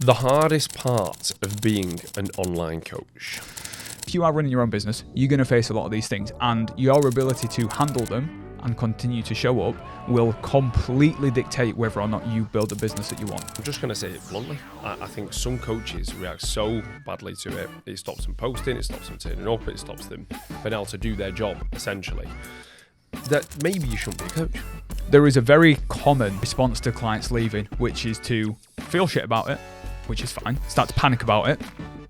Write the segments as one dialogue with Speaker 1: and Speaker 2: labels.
Speaker 1: The hardest part of being an online coach.
Speaker 2: If you are running your own business, you're going to face a lot of these things, and your ability to handle them and continue to show up will completely dictate whether or not you build the business that you want.
Speaker 1: I'm just going to say it bluntly. I think some coaches react so badly to it. It stops them posting, it stops them turning up, it stops them being able to do their job, essentially, that maybe you shouldn't be a coach.
Speaker 2: There is a very common response to clients leaving, which is to feel shit about it, which is fine, start to panic about it,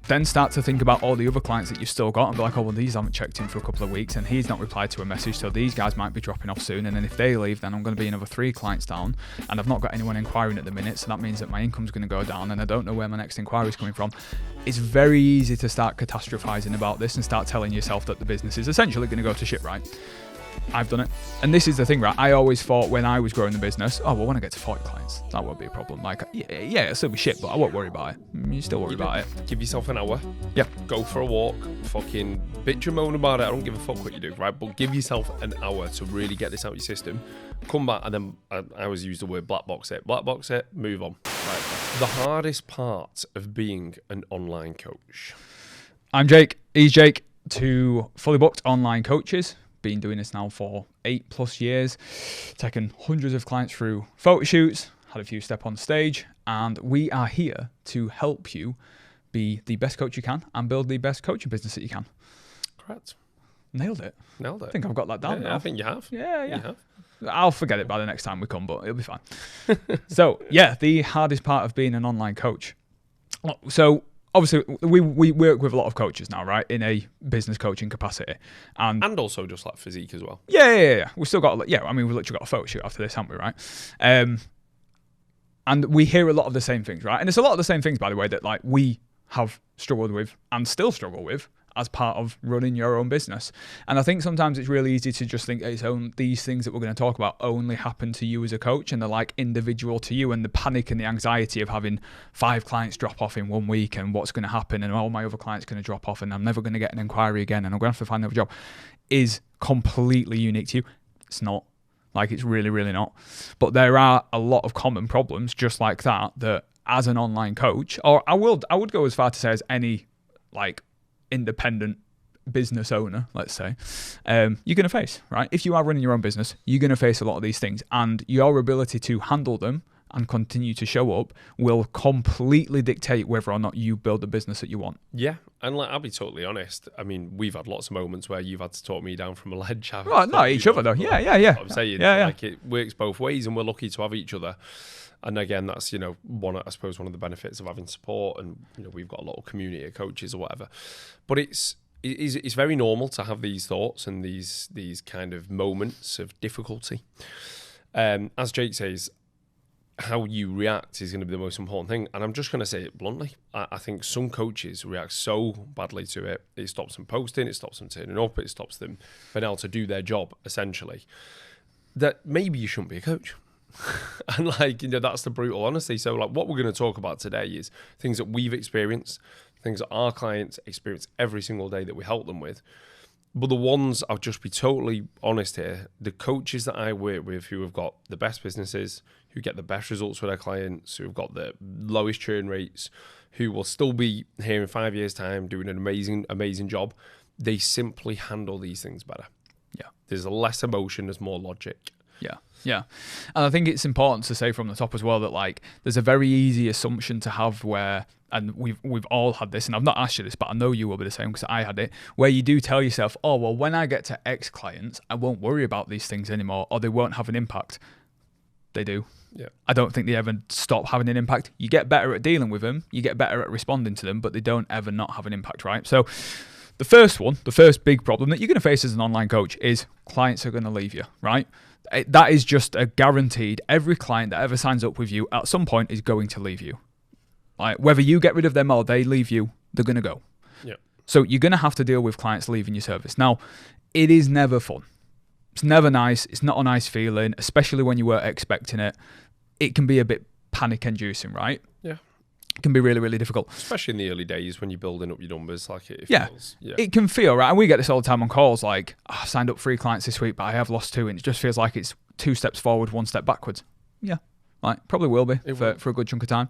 Speaker 2: then start to think about all the other clients that you've still got and be like, oh, well, these haven't checked in for a couple of weeks and he's not replied to a message, so these guys might be dropping off soon, and then if they leave, then I'm going to be another 3 clients down, and I've not got anyone inquiring at the minute, so that means that my income's going to go down and I don't know where my next inquiry is coming from. It's very easy to start catastrophizing about this and start telling yourself that the business is essentially going to go to shit, right? I've done it. And this is the thing, right? I always thought when I was growing the business, oh, well, when I get to 40 clients, that won't be a problem. Like, yeah, it'll still be shit, but I won't worry about it. You still worry about it.
Speaker 1: Give yourself an hour.
Speaker 2: Yep.
Speaker 1: Go for a walk. Fucking bitch and moan about it. I don't give a fuck what you do, right? But give yourself an hour to really get this out of your system. Come back, and then I always use the word black box it. Black box it, move on. Right. The hardest part of being an online coach.
Speaker 2: I'm Jake. He's Jake. 2 fully booked online coaches. Been doing this now for 8+ years, taken hundreds of clients through photo shoots, had a few step on stage, and we are here to help you be the best coach you can and build the best coaching business that you can.
Speaker 1: Correct.
Speaker 2: Nailed it.
Speaker 1: Nailed it.
Speaker 2: I think I've got that down now.
Speaker 1: I think you have.
Speaker 2: Yeah.
Speaker 1: You have.
Speaker 2: I'll forget it by the next time we come, but it'll be fine. So, yeah, the hardest part of being an online coach. So, obviously, we work with a lot of coaches now, right, in a business coaching capacity. And
Speaker 1: also just like physique as well.
Speaker 2: Yeah. We've still got, we've literally got a photo shoot after this, haven't we, right? And we hear a lot of the same things, right? And it's a lot of the same things, by the way, that like we have struggled with and still struggle with as part of running your own business. And I think sometimes it's really easy to just think these things that we're going to talk about only happen to you as a coach, and they're like individual to you, and the panic and the anxiety of having 5 clients drop off in 1 week and what's going to happen and all my other clients going to drop off and I'm never going to get an inquiry again and I'm going to have to find another job is completely unique to you. It's not. Like, it's really, really not. But there are a lot of common problems just like that as an online coach, or I would go as far to say as any like independent business owner, let's say, you're going to face, right? If you are running your own business, you're going to face a lot of these things, and your ability to handle them and continue to show up will completely dictate whether or not you build the business that you want.
Speaker 1: Yeah, and like, I'll be totally honest. I mean, we've had lots of moments where you've had to talk me down from a ledge.
Speaker 2: Well, not each other though. Yeah.
Speaker 1: I'm saying, like, it works both ways, and we're lucky to have each other. And again, that's, one of the benefits of having support, and we've got a lot of community of coaches or whatever. But it's very normal to have these thoughts and these kind of moments of difficulty. As Jake says, how you react is going to be the most important thing. And I'm just going to say it bluntly. I think some coaches react so badly to it. It stops them posting, it stops them turning up, it stops them being able to do their job, essentially, that maybe you shouldn't be a coach. And that's the brutal honesty. So what we're going to talk about today is things that we've experienced, things that our clients experience every single day that we help them with. But the ones, I'll just be totally honest here, the coaches that I work with who have got the best businesses, who get the best results for their clients, who have got the lowest churn rates, who will still be here in 5 years' time doing an amazing job, they simply handle these things better.
Speaker 2: Yeah.
Speaker 1: There's less emotion, there's more logic.
Speaker 2: Yeah. And I think it's important to say from the top as well that there's a very easy assumption to have where, and we've all had this, and I've not asked you this, but I know you will be the same because I had it, where you do tell yourself, oh, well, when I get to X clients, I won't worry about these things anymore, or they won't have an impact. They do.
Speaker 1: Yeah. I
Speaker 2: don't think they ever stop having an impact. You get better at dealing with them, you get better at responding to them, but they don't ever not have an impact, right? So the first big problem that you're going to face as an online coach is clients are going to leave you, right? That is just a guaranteed. Every client that ever signs up with you at some point is going to leave you. Whether you get rid of them or they leave you, they're going to go.
Speaker 1: Yeah.
Speaker 2: So you're going to have to deal with clients leaving your service. Now, it is never fun. It's never nice. It's not a nice feeling, especially when you weren't expecting it. It can be a bit panic-inducing, right?
Speaker 1: Yeah.
Speaker 2: It can be really, really difficult.
Speaker 1: Especially in the early days when you're building up your numbers.
Speaker 2: It can feel, right? And we get this all the time on calls, I signed up 3 clients this week, but I have lost 2, and it just feels like it's 2 steps forward, 1 step backwards. Yeah. Like, probably will be for a good chunk of time.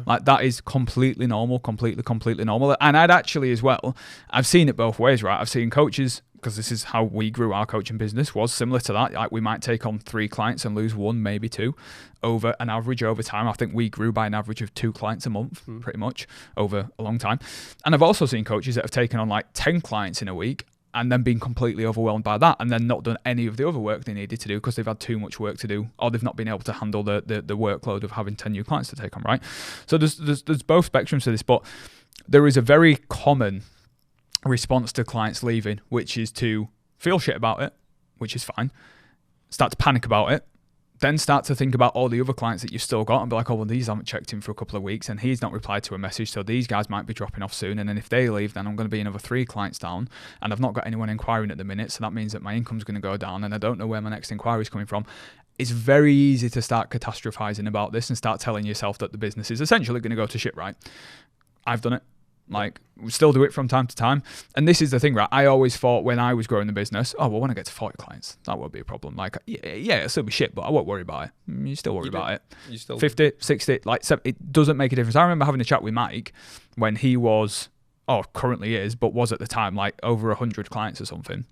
Speaker 2: Like, that is completely normal, completely normal. And I'd actually as well, I've seen it both ways, right? I've seen coaches, because this is how we grew our coaching business, was similar to that. Like, we might take on 3 clients and lose 1, maybe 2 over an average over time. I think we grew by an average of 2 clients a month, pretty much, over a long time. And I've also seen coaches that have taken on like 10 clients in a week and then been completely overwhelmed by that, and then not done any of the other work they needed to do because they've had too much work to do, or they've not been able to handle the workload of having 10 new clients to take on, right? So there's both spectrums to this, but there is a very common response to clients leaving, which is to feel shit about it, which is fine, start to panic about it, then start to think about all the other clients that you've still got and be like, oh, well, these haven't checked in for a couple of weeks and he's not replied to a message, so these guys might be dropping off soon. And then if they leave, then I'm going to be another 3 clients down and I've not got anyone inquiring at the minute, so that means that my income's going to go down and I don't know where my next inquiry is coming from. It's very easy to start catastrophizing about this and start telling yourself that the business is essentially going to go to shit, right? I've done it. Like, we still do it from time to time. And this is the thing, right? I always thought when I was growing the business, oh, well, when I get to 40 clients, that won't be a problem. Like, yeah, it'll still be shit, but I won't worry about it. You still worry about it. You still 50, 60, like 70, it doesn't make a difference. I remember having a chat with Mike when he was, currently is, but was at the time, like over 100 clients or something.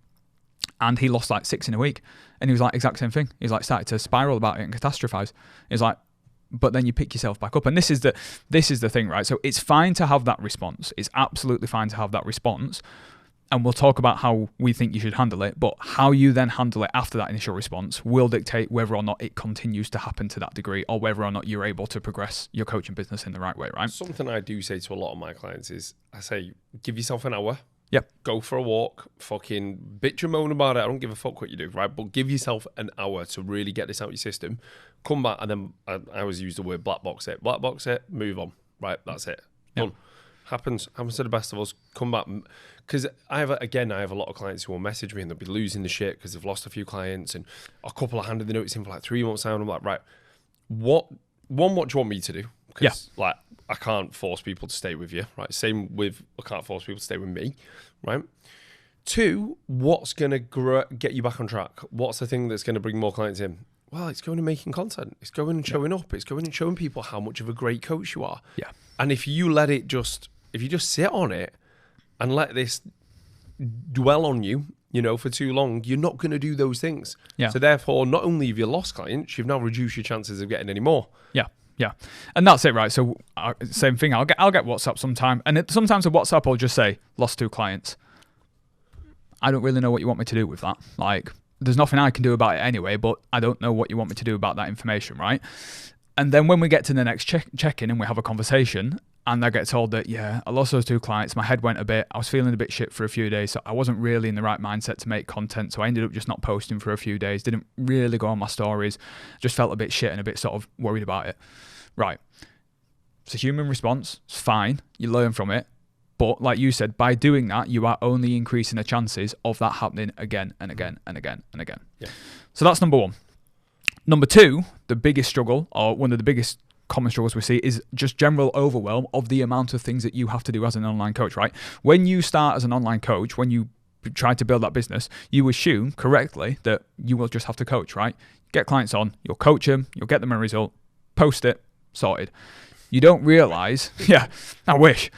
Speaker 2: And he lost like 6 in a week. And he was like, exact same thing. He's like, started to spiral about it and catastrophize. He's like, but then you pick yourself back up. And this is the thing, right? So it's fine to have that response. It's absolutely fine to have that response. And we'll talk about how we think you should handle it. But how you then handle it after that initial response will dictate whether or not it continues to happen to that degree, or whether or not you're able to progress your coaching business in the right way, right?
Speaker 1: Something I do say to a lot of my clients is, I say, give yourself an hour.
Speaker 2: Yep.
Speaker 1: Go for a walk, fucking bitch and moan about it. I don't give a fuck what you do, right? But give yourself an hour to really get this out of your system. Come back, and then I always use the word black box it. Black box it, move on. Right, that's it. Done.
Speaker 2: Yep.
Speaker 1: Happens to the best of us. Come back. Because I have a lot of clients who will message me and they'll be losing the shit because they've lost a few clients, and a couple of handed the notice in for like 3 months now. And I'm like, right, what do you want me to do? Because like, I can't force people to stay with you, right? Same with, I can't force people to stay with me, right? 2, what's going to get you back on track? What's the thing that's going to bring more clients in? Well, it's going and making content. It's going and showing up. It's going and showing people how much of a great coach you are.
Speaker 2: Yeah.
Speaker 1: And if you let it if you just sit on it and let this dwell on you, for too long, you're not going to do those things.
Speaker 2: Yeah.
Speaker 1: So therefore, not only have you lost clients, you've now reduced your chances of getting any more.
Speaker 2: Yeah. Yeah, and that's it, right? So same thing. I'll get WhatsApp sometime, and sometimes a WhatsApp will just say lost 2 clients. I don't really know what you want me to do with that. Like, there's nothing I can do about it anyway, but I don't know what you want me to do about that information, right? And then when we get to the next check-in and we have a conversation, and I get told that, yeah, I lost those 2 clients, my head went a bit, I was feeling a bit shit for a few days, so I wasn't really in the right mindset to make content, so I ended up just not posting for a few days, didn't really go on my stories, just felt a bit shit and a bit sort of worried about it. Right. It's a human response. It's fine. You learn from it. But like you said, by doing that, you are only increasing the chances of that happening again and again and again and again.
Speaker 1: Yeah.
Speaker 2: So that's number 1. Number 2, the biggest struggle, or one of the biggest common struggles we see, is just general overwhelm of the amount of things that you have to do as an online coach, right? When you start as an online coach, when you try to build that business, you assume correctly that you will just have to coach, right? Get clients on, you'll coach them, you'll get them a result, post it, sorted. You don't realize, I wish.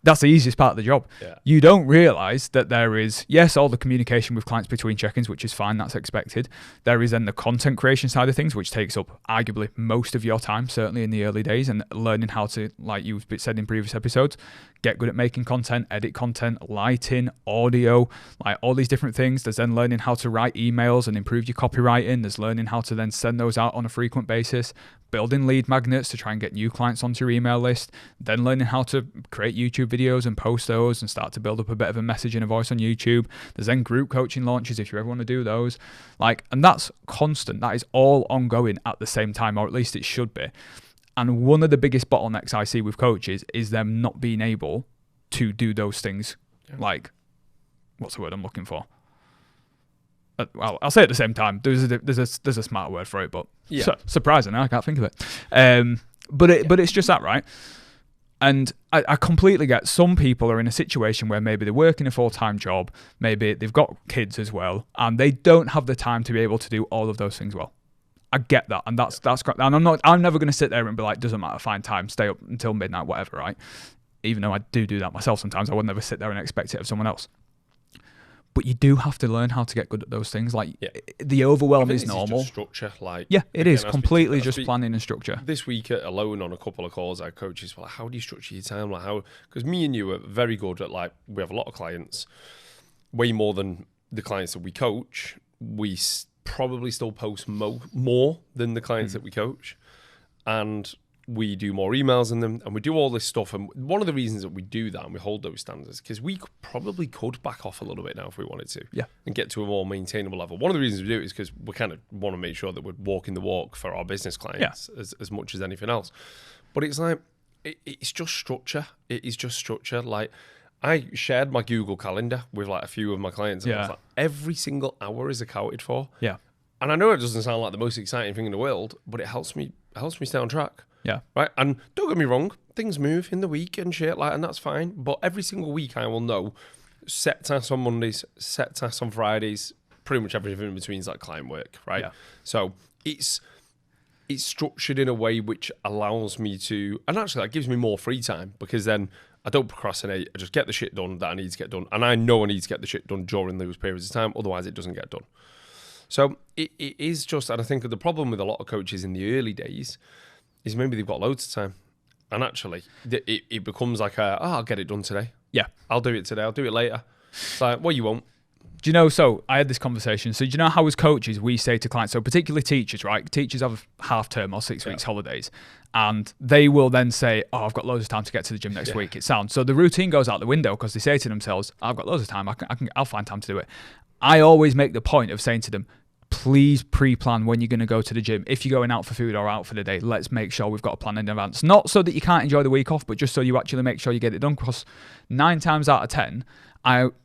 Speaker 2: That's the easiest part of the job.
Speaker 1: Yeah.
Speaker 2: You don't realize that there is, yes, all the communication with clients between check-ins, which is fine, that's expected. There is then the content creation side of things, which takes up arguably most of your time, certainly in the early days, and learning how to, like you've said in previous episodes, get good at making content, edit content, lighting, audio, like all these different things. There's then learning how to write emails and improve your copywriting. There's learning how to then send those out on a frequent basis, building lead magnets to try and get new clients onto your email list, then learning how to create YouTube videos and post those and start to build up a bit of a message and a voice on YouTube. There's then group coaching launches if you ever want to do those. And that's constant. That is all ongoing at the same time, or at least it should be. And one of the biggest bottlenecks I see with coaches is them not being able to do those things. Yeah. What's the word I'm looking for? Well, I'll say it at the same time. There's a smart word for it, but surprisingly, I can't think of it. But it's just that, right? And I completely get some people are in a situation where maybe they're working a full-time job, maybe they've got kids as well, and they don't have the time to be able to do all of those things well. I get that, and that's correct. And I'm never going to sit there and be like, doesn't matter, find time, stay up until midnight, whatever, right? Even though I do that myself sometimes, I would never sit there and expect it of someone else. But you do have to learn how to get good at those things. Like the overwhelm is normal.
Speaker 1: Is just structure, like
Speaker 2: it is completely just planning and structure.
Speaker 1: This week alone, on a couple of calls, our coaches were like, "How do you structure your time? Like how?" Because me and you are very good at like we have a lot of clients, way more than the clients that we coach. We probably still post more than the clients that we coach, and we do more emails than them, and we do all this stuff. And one of the reasons that we do that and we hold those standards, because we probably could back off a little bit now if we wanted to, and get to a more maintainable level. One of the reasons we do it is because we kind of want to make sure that we're walking the walk for our business clients as much as anything else. But it's like, it's just structure. It is just structure. Like, I shared my Google Calendar with like a few of my clients, and I was like, every single hour is accounted for.
Speaker 2: Yeah.
Speaker 1: And I know it doesn't sound like the most exciting thing in the world, but it helps me stay on track.
Speaker 2: Yeah.
Speaker 1: Right. And don't get me wrong, things move in the week and shit, like, and that's fine. But every single week I will know set tasks on Mondays, set tasks on Fridays, pretty much everything in between is like client work, right? Yeah. So it's structured in a way which allows me to, and actually that gives me more free time, because then I don't procrastinate. I just get the shit done that I need to get done. And I know I need to get the shit done during those periods of time, otherwise it doesn't get done. So it is just, and I think the problem with a lot of coaches in the early days is maybe they've got loads of time. And actually, it becomes like I'll get it done today.
Speaker 2: Yeah.
Speaker 1: I'll do it today. I'll do it later. It's like, well, you won't.
Speaker 2: Do you know, so I had this conversation. So do you know how as coaches, we say to clients, so particularly teachers, right? Teachers have half term or 6 weeks holidays. And they will then say, oh, I've got loads of time to get to the gym next week. It sounds. So the routine goes out the window because they say to themselves, I've got loads of time. I'll find time to do it. I always make the point of saying to them, please pre-plan when you're going to go to the gym. If you're going out for food or out for the day, let's make sure we've got a plan in advance. Not so that you can't enjoy the week off, but just so you actually make sure you get it done. Because 9 times out of 10,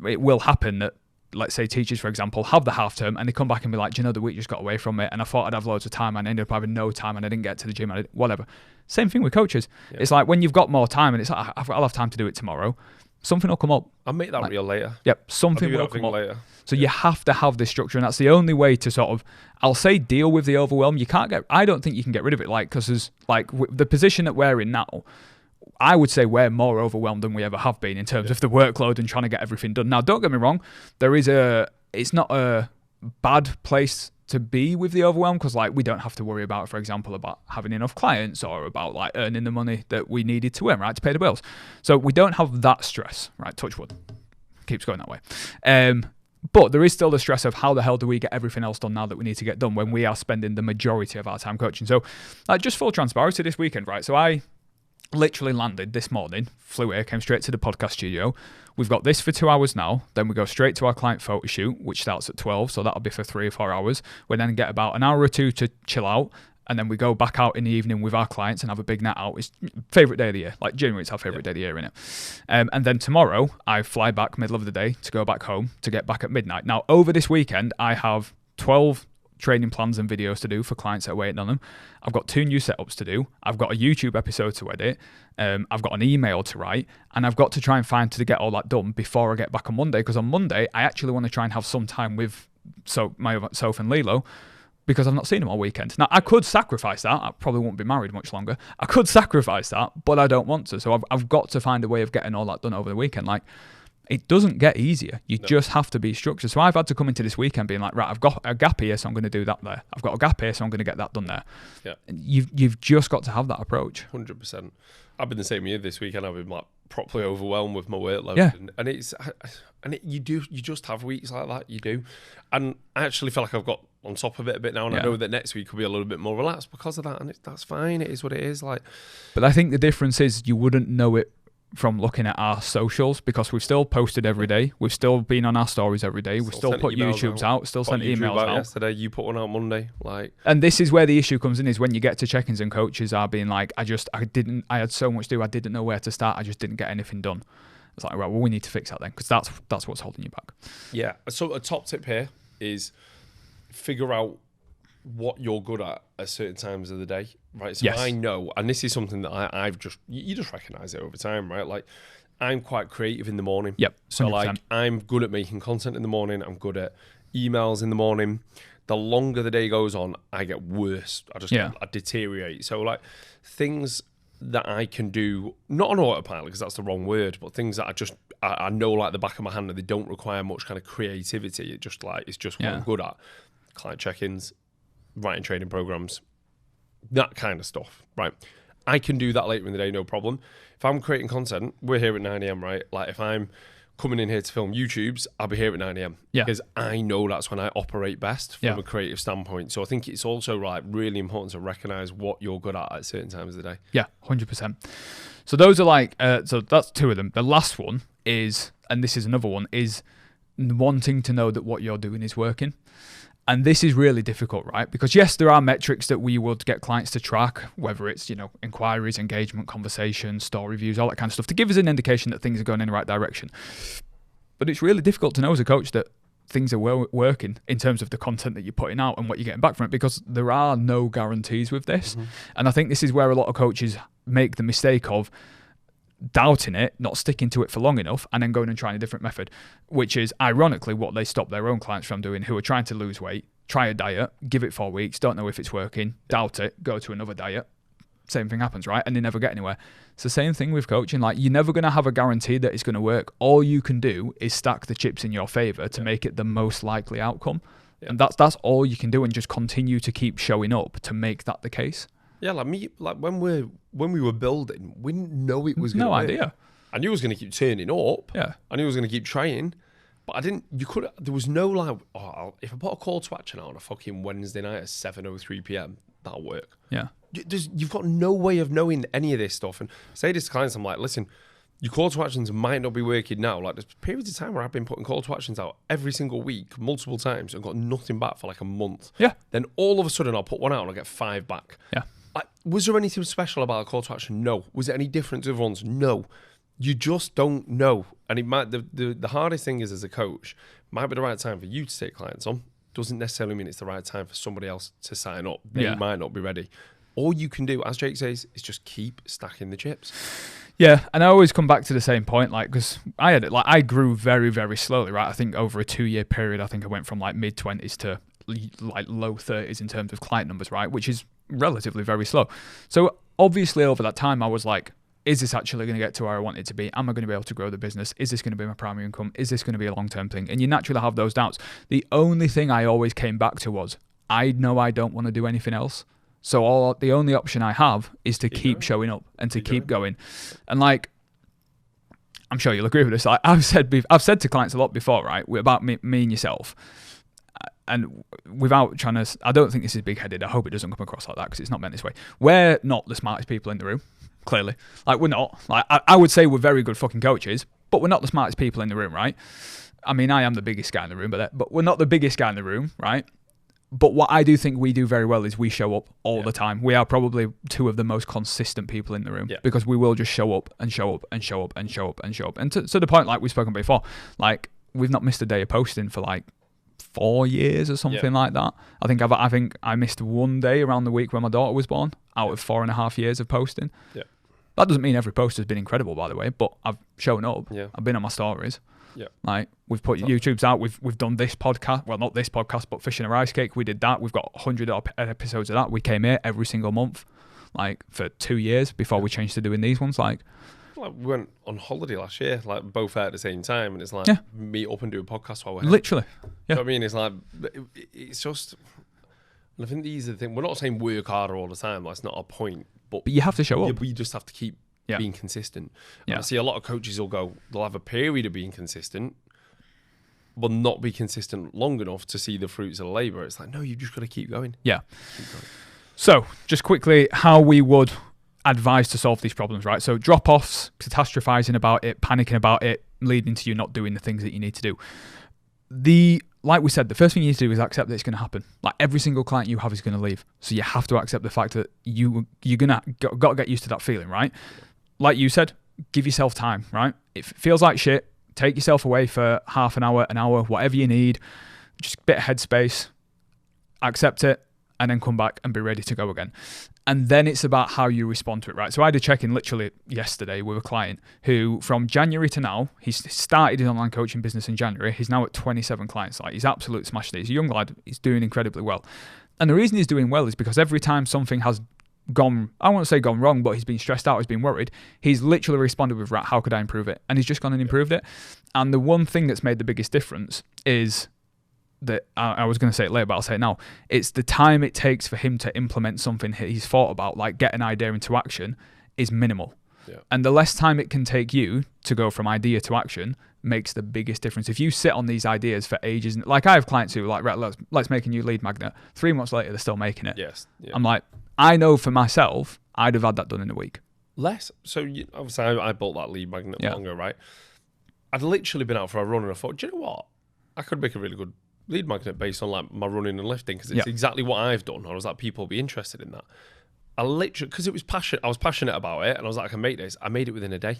Speaker 2: it will happen that, let's say teachers, for example, have the half term and they come back and be like, do you know, the week just got away from it and I thought I'd have loads of time and I ended up having no time and I didn't get to the gym, whatever. Same thing with coaches. Yeah. It's like when you've got more time and it's like, I'll have time to do it tomorrow. Something will come up.
Speaker 1: I'll make that real later.
Speaker 2: Yep, something will come up
Speaker 1: later.
Speaker 2: So you have to have this structure, and that's the only way to sort of, I'll say, deal with the overwhelm. I don't think you can get rid of it, like, because there's like the position that we're in now. I would say we're more overwhelmed than we ever have been in terms of the workload and trying to get everything done. Now, don't get me wrong, it's not a bad place to be with the overwhelm, because like we don't have to worry about, for example, about having enough clients or about like earning the money that we needed to earn, right, to pay the bills. So we don't have that stress, right? Touch wood. Keeps going that way. But there is still the stress of how the hell do we get everything else done now that we need to get done when we are spending the majority of our time coaching. So just full transparency this weekend, right? So I literally landed this morning, flew here, came straight to the podcast studio. We've got this for 2 hours now. Then we go straight to our client photo shoot, which starts at 12. So that'll be for 3 or 4 hours. We then get about an hour or two to chill out. And then we go back out in the evening with our clients and have a big night out. It's favourite day of the year. Like, genuinely, it's our favourite day of the year, innit? And then tomorrow, I fly back middle of the day to go back home to get back at midnight. Now, over this weekend, I have 12 training plans and videos to do for clients that are waiting on them. I've got 2 new setups to do. I've got a YouTube episode to edit. I've got an email to write. And I've got to try and find to get all that done before I get back on Monday. Because on Monday, I actually want to try and have some time with myself and Lilo, because I've not seen him all weekend. Now, I could sacrifice that. I probably won't be married much longer. I could sacrifice that, but I don't want to. So I've got to find a way of getting all that done over the weekend. Like, it doesn't get easier. You just have to be structured. So I've had to come into this weekend being like, right, I've got a gap here, so I'm going to do that there. I've got a gap here, so I'm going to get that done there. Yeah. You've just got to have that approach.
Speaker 1: 100%. I've been the same year this weekend. I've been like properly overwhelmed with my workload.
Speaker 2: Yeah.
Speaker 1: You just have weeks like that. You do. And I actually feel like I've got on top of it a bit now, and I know that next week will be a little bit more relaxed because of that, and that's fine. It is what it is. Like,
Speaker 2: but I think the difference is you wouldn't know it from looking at our socials, because we've still posted every day. We've still been on our stories every day. We've still put YouTubes out, still sent emails out.
Speaker 1: Yesterday, you put one out Monday.
Speaker 2: And this is where the issue comes in, is when you get to check-ins and coaches are being like, I had so much to do, I didn't know where to start, I just didn't get anything done. It's like, right, well, we need to fix that then, because that's what's holding you back.
Speaker 1: Yeah. So a top tip here is figure out what you're good at certain times of the day, right? So I know, and this is something that you just recognize it over time, right? Like, I'm quite creative in the morning.
Speaker 2: Yep. 100%.
Speaker 1: So like, I'm good at making content in the morning. I'm good at emails in the morning. the longer the day goes on, I get worse. I deteriorate. So like things that I can do, not on autopilot because that's the wrong word, but things that I know like the back of my hand and they don't require much kind of creativity. It's just what I'm good at. Client check-ins, writing training programs, that kind of stuff, right? I can do that later in the day, no problem. If I'm creating content, we're here at 9 a.m, right? Like if I'm coming in here to film YouTubes, I'll be here at 9 a.m. Because I know that's when I operate best from a creative standpoint. So I think it's also like really important to recognize what you're good at certain times of the day.
Speaker 2: Yeah, 100%. So those are like, so that's two of them. The last one is, and this is another one, is wanting to know that what you're doing is working. And this is really difficult, right? Because yes, there are metrics that we would get clients to track, whether it's, inquiries, engagement, conversations, store reviews, all that kind of stuff, to give us an indication that things are going in the right direction. But it's really difficult to know as a coach that things are working in terms of the content that you're putting out and what you're getting back from it, because there are no guarantees with this. And I think this is where a lot of coaches make the mistake of doubting it, not sticking to it for long enough, and then going and trying a different method, which is ironically what they stop their own clients from doing, who are trying to lose weight, try a diet, give it 4 weeks, don't know if it's working, doubt it, go to another diet, same thing happens, right? And they never get anywhere. It's the same thing with coaching. Like, you're never going to have a guarantee that it's going to work. All you can do is stack the chips in your favor to make it the most likely outcome. And that's all you can do, and just continue to keep showing up to make that the case.
Speaker 1: Yeah, like when we were building, we didn't know it was going to work. No idea. I knew it was going to keep turning up.
Speaker 2: Yeah.
Speaker 1: I knew I was going to keep trying, but there was no like, if I put a call to action out on a fucking Wednesday night at 7:03 p.m, that'll work.
Speaker 2: Yeah.
Speaker 1: You've got no way of knowing any of this stuff. And say this to clients, I'm like, listen, your call to actions might not be working now. Like, there's periods of time where I've been putting call to actions out every single week, multiple times, and got nothing back for like a month.
Speaker 2: Yeah.
Speaker 1: Then all of a sudden I'll put one out and I'll get 5 back.
Speaker 2: Yeah.
Speaker 1: Like, was there anything special about a call to action? No. Was it any different to other ones? No. You just don't know. And it might the hardest thing is, as a coach, might be the right time for you to take clients on. Doesn't necessarily mean it's the right time for somebody else to sign up. They might not be ready. All you can do, as Jake says, is just keep stacking the chips.
Speaker 2: Yeah, and I always come back to the same point, like, because I grew very, very slowly, right? I think over a 2-year period, I think I went from like mid-20s to like low 30s in terms of client numbers, right? Which is relatively very slow. So obviously over that time, I was like, is this actually going to get to where I want it to be? Am I going to be able to grow the business? Is this going to be my primary income? Is this going to be a long-term thing? And you naturally have those doubts. The only thing I always came back to was, I know I don't want to do anything else. So the only option I have is to keep showing up and to keep going. And like, I'm sure you'll agree with this. Like, I've said to clients a lot before, right? About me and yourself. And without trying to, I don't think this is big-headed. I hope it doesn't come across like that, because it's not meant this way. We're not the smartest people in the room, clearly. Like, we're not. Like, I would say we're very good fucking coaches, but we're not the smartest people in the room, right? I mean, I am the biggest guy in the room, but we're not the biggest guy in the room, right? But what I do think we do very well is we show up all the time. We are probably 2 of the most consistent people in the room, because we will just show up and show up and show up and show up and show up. And to the point, like we've spoken before, like, we've not missed a day of posting for like 4 years or something like that. I think I missed 1 day around the week when my daughter was born out of 4.5 years of posting. Yeah. That doesn't mean every post has been incredible, by the way, but I've shown up. Yeah. I've been on my stories. Yeah. Like, we've put YouTubes out. We've done this podcast. Well, not this podcast, but Fish and a Rice Cake. We did that. We've got 100 episodes of that. We came here every single month, like, for 2 years before we changed to doing these ones. Like we
Speaker 1: went on holiday last year, like both at the same time, and it's like meet up and do a podcast while we're
Speaker 2: here. Literally. Yeah.
Speaker 1: You know what I mean? It's like, it's just, and I think these are the things. We're not saying work harder all the time. That's not our point. But
Speaker 2: you have to show up.
Speaker 1: We just have to keep being consistent. I see a lot of coaches they'll have a period of being consistent, but not be consistent long enough to see the fruits of the labor. It's like, no, you've just got to keep going.
Speaker 2: Yeah. Keep going. So, just quickly, how we would advise to solve these problems, right? So, drop-offs, catastrophizing about it, panicking about it, leading to you not doing the things that you need to do. Like we said, the first thing you need to do is accept that it's going to happen. Like, every single client you have is going to leave. So you have to accept the fact that you're got to get used to that feeling, right? Like you said, give yourself time, right? If it feels like shit, take yourself away for half an hour, whatever you need. Just a bit of headspace. Accept it. and then come back and be ready to go again. And then it's about how you respond to it, right? So I had a check-in literally yesterday with a client who, from January to now, he started his online coaching business in January. He's now at 27 clients. Like, he's absolutely smashed it. He's a young lad. He's doing incredibly well. And the reason he's doing well is because every time something has gone, I won't say gone wrong, but he's been stressed out, he's been worried, he's literally responded with, right, how could I improve it? And he's just gone and improved it. And the one thing that's made the biggest difference is that, I was going to say it later, but I'll say it now, it's the time it takes for him to implement something he's thought about, like get an idea into action, is minimal. Yeah. And the less time it can take you to go from idea to action makes the biggest difference. If you sit on these ideas for ages, like I have clients who are like, right, let's make a new lead magnet. 3 months later, they're still making it.
Speaker 1: Yes. Yeah.
Speaker 2: I'm like, I know for myself, I'd have had that done in a week.
Speaker 1: Less. So obviously I built that lead magnet longer, right? I'd literally been out for a run and I thought, do you know what? I could make a really good lead magnet based on like my running and lifting, because it's exactly what I've done. I was like, people will be interested in that. I literally, because it was passion, I was passionate about it, and I was like, I can make this. I made it within a day.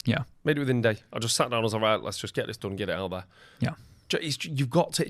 Speaker 2: Yeah.
Speaker 1: Made it within a day. I just sat down and I was like, right, let's just get this done, get it out there.
Speaker 2: Yeah.
Speaker 1: You've got to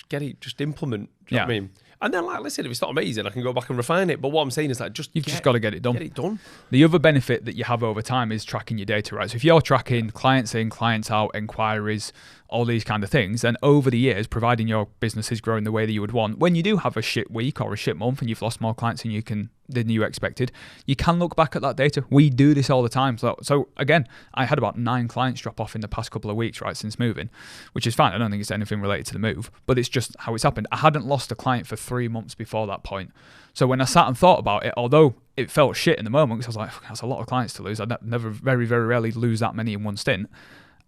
Speaker 1: get it, just implement. Do you know what I mean? And then, like, listen, if it's not amazing, I can go back and refine it. But what I'm saying is, like, you've just got to get it done. Get it done.
Speaker 2: The other benefit that you have over time is tracking your data, right? So if you're tracking clients in, clients out, inquiries, all these kind of things, then over the years, providing your business is growing the way that you would want, when you do have a shit week or a shit month and you've lost more clients than you expected, you can look back at that data. We do this all the time. So again, I had about 9 clients drop off in the past couple of weeks, right, since moving, which is fine. I don't think it's anything related to the move, but it's just how it's happened. I hadn't lost a client for 3 months before that point. So when I sat and thought about it, although it felt shit in the moment, because I was like, that's a lot of clients to lose. I'd never, very, very rarely lose that many in one stint.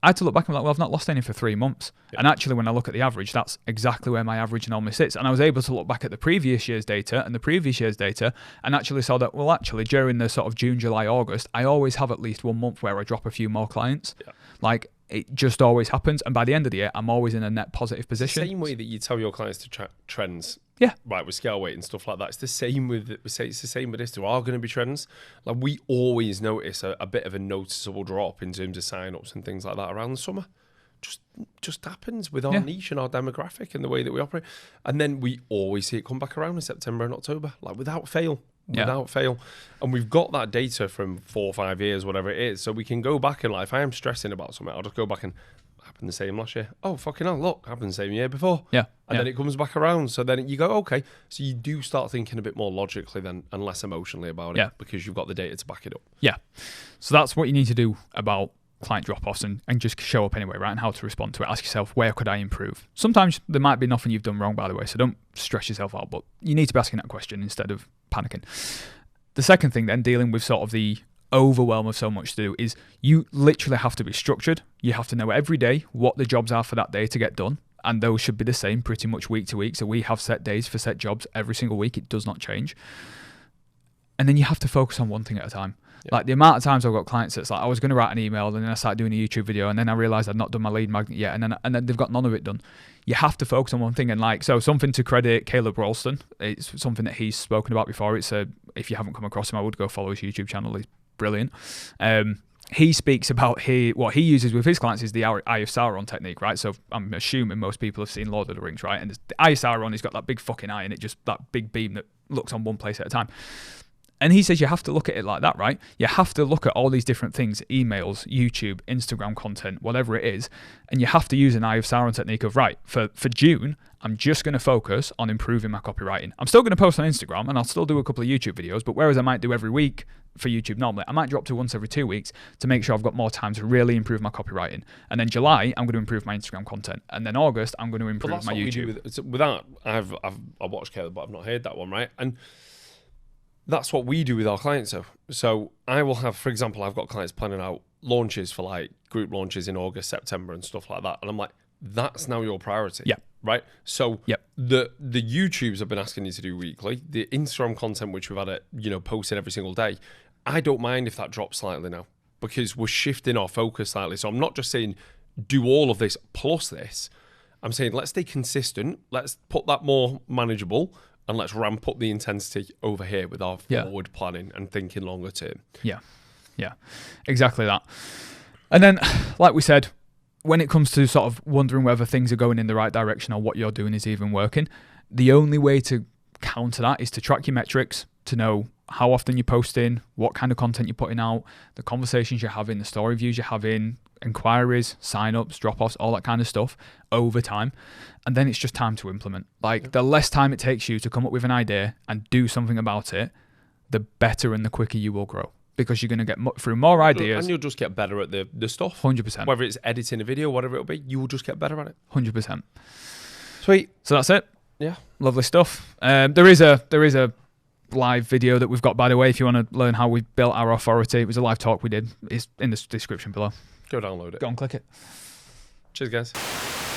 Speaker 2: I had to look back and be like, well, I've not lost any for 3 months. Yeah. And actually, when I look at the average, that's exactly where my average normally sits. And I was able to look back at the previous year's data and the previous year's data and actually saw that, well, actually, during the sort of June, July, August, I always have at least 1 month where I drop a few more clients. Yeah. Like, it just always happens. And by the end of the year, I'm always in a net positive position.
Speaker 1: The same way that you tell your clients to track trends.
Speaker 2: Yeah.
Speaker 1: Right, with scale weight and stuff like that. It's the same with this. There are going to be trends. Like, we always notice a bit of a noticeable drop in terms of sign-ups and things like that around the summer. Just happens with our niche and our demographic and the way that we operate. And then we always see it come back around in September and October, like without fail. And we've got that data from 4 or 5 years, whatever it is. So we can go back and, like, if I am stressing about something, I'll just go back and happened the same last year. Oh, fucking hell, look, happened the same year before.
Speaker 2: Yeah.
Speaker 1: And then it comes back around. So then you go, okay. So you do start thinking a bit more logically then and less emotionally about it because you've got the data to back it up.
Speaker 2: Yeah. So that's what you need to do about client drop-offs and just show up anyway, right? And how to respond to it. Ask yourself, where could I improve? Sometimes there might be nothing you've done wrong, by the way, so don't stress yourself out, but you need to be asking that question instead of panicking. The second thing then, dealing with sort of the overwhelm of so much to do, is you literally have to be structured. You have to know every day what the jobs are for that day to get done, and those should be the same pretty much week to week. So we have set days for set jobs every single week. It does not change. And then you have to focus on one thing at a time. Yeah. Like the amount of times I've got clients that's like, I was going to write an email and then I started doing a YouTube video and then I realized I'd not done my lead magnet yet, and then they've got none of it done. You have to focus on one thing. And like, so something to credit Caleb Ralston, it's something that he's spoken about before. It's if you haven't come across him, I would go follow his YouTube channel. He's brilliant. He speaks about what he uses with his clients is the Eye of Sauron technique, right? So I'm assuming most people have seen Lord of the Rings, right? And the Eye of Sauron, he's got that big fucking eye and it just that big beam that looks on one place at a time. And he says you have to look at it like that, right? You have to look at all these different things, emails, YouTube, Instagram content, whatever it is, and you have to use an Eye of Sauron technique of, right, for June, I'm just going to focus on improving my copywriting. I'm still going to post on Instagram and I'll still do a couple of YouTube videos, but whereas I might do every week for YouTube normally, I might drop to once every 2 weeks to make sure I've got more time to really improve my copywriting. And then July, I'm going to improve my Instagram content. And then August, I'm going to improve my YouTube.
Speaker 1: I've watched Caleb, but I've not heard that one, right? And that's what we do with our clients. So I will have, for example, I've got clients planning out launches for like group launches in August, September and stuff like that. And I'm like, that's now your priority.
Speaker 2: Yeah.
Speaker 1: Right. So the YouTubes I've been asking you to do weekly, the Instagram content, which we've had posting every single day. I don't mind if that drops slightly now because we're shifting our focus slightly. So I'm not just saying do all of this plus this. I'm saying let's stay consistent. Let's put that more manageable. And let's ramp up the intensity over here with our forward planning and thinking longer term. Yeah,
Speaker 2: exactly that. And then, like we said, when it comes to sort of wondering whether things are going in the right direction or what you're doing is even working, the only way to counter that is to track your metrics, to know how often you're posting, what kind of content you're putting out, the conversations you're having, the story views you're having, inquiries, sign-ups, drop-offs, all that kind of stuff over time. And then it's just time to implement. Like, the less time it takes you to come up with an idea and do something about it, the better and the quicker you will grow. Because you're going to get through more ideas.
Speaker 1: And you'll just get better at the stuff.
Speaker 2: 100%.
Speaker 1: Whether it's editing a video, whatever it'll be, you will just get better at it.
Speaker 2: 100%.
Speaker 1: Sweet.
Speaker 2: So that's it.
Speaker 1: Yeah.
Speaker 2: Lovely stuff. There is a live video that we've got, by the way, if you want to learn how we built our authority. It was a live talk we did. It's in the description below.
Speaker 1: Go download it.
Speaker 2: Go and click it.
Speaker 1: Cheers, guys.